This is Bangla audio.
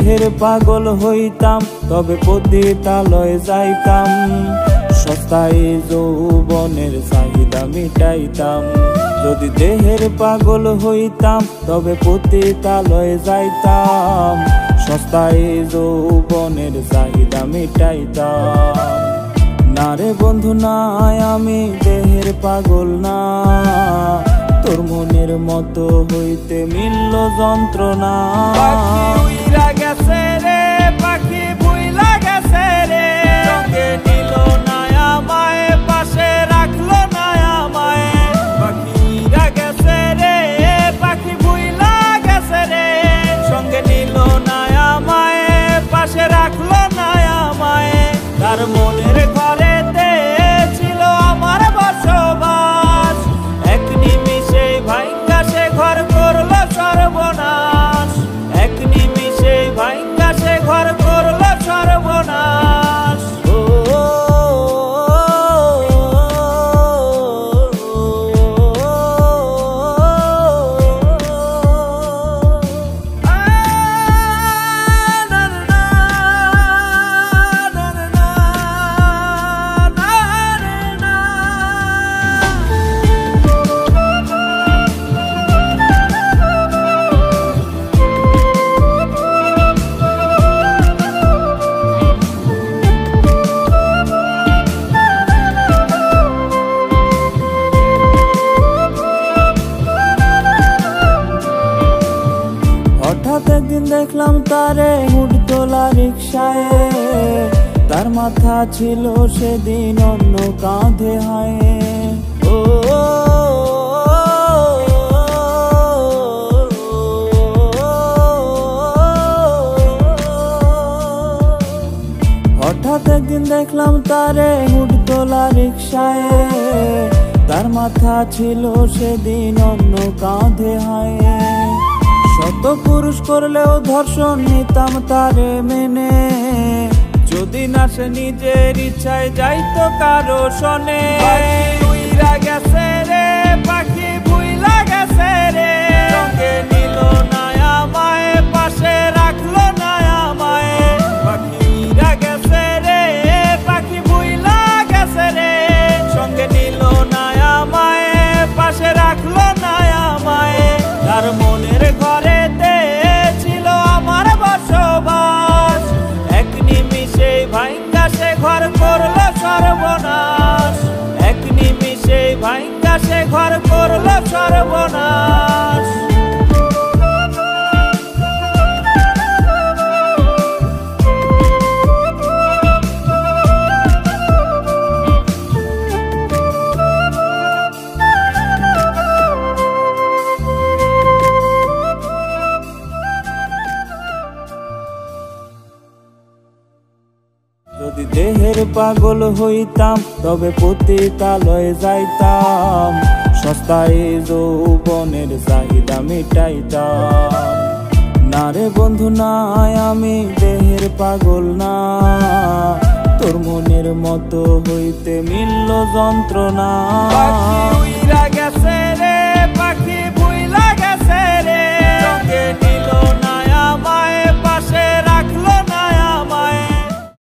দেহের পাগল হইতাম তবে পতিতালয়ে যাইতাম, সস্তায় যৌবনের চাহিদা মিটাইতাম। যদি দেহের পাগল হইতাম তবে পতিতালয়ে যাইতাম, সস্তায় যৌবনের চাহিদা মিটাইতাম। না রে বন্ধু না, আমি দেহের পাগল না, তোর মনের মতো হইতে মিলল যন্ত্রণা। পাখি উইরা গেছে রে, পাখি বুইলা গেছে রে, সঙ্গে নিল না আমায়, পাশে রাখলো না আমায়। পাখি উইরা গেছে রে, পাখি বুইলা গেছে রে, সঙ্গে নিল না আমায়, পাশে রাখলো না আমায়। তার মনের ঘরেতে ছিল আমার বসবাস, এক নিমিষে ভাঙ্গা সে ঘর করলো সর্বনাশ, এক নিমিষে ভাঙ্গা সে ঘর করলো সর্বনাশ। হঠাৎ একদিন দেখলাম তারে হুড তোলা রিক্সায়, তার মাথা ছিল সেদিন অন্য কাঁধে হায়। ও হঠাৎ একদিন দেখলাম তারে হুড তোলা রিক্সায়, তার মাথা ছিল সেদিন অন্য কাঁধে হায়। শত পুরুষ করলেও ধর্ষণ নিতাম তারে মেনে, যদি না সে নিজের ইচ্ছায় যাইতো কারো শোনে। পাখি উইরা গেছে রে, পাখি বুইলা গেছে রে, সঙ্গে নিল না আমায়, পাশে রাখলো না আমায়। পাখি উইরা গেছে রে, পাখি বুইলা গেছে রে, সঙ্গে নিল না আমায়, পাশে রাখলো না আমায়। তার মনের ঘরেতে ছিল আমার বসবাস, এক নিমিষে ভাঙ্গা সে ঘর করলো সর্বনাশ, এক নিমিষে ভাঙ্গা সে ঘর করলো সর্বনাশ। যদি দেহের পাগল হইতাম তবে পতিতালয়ে যাইতাম, সস্তায় যৌবনের চাহিদা মিটাইতাম। না রে বন্ধু না, আমি দেহের পাগল না, তোর মনের মতো হইতে মিলল যন্ত্রণা। পাখি উইরা গেছে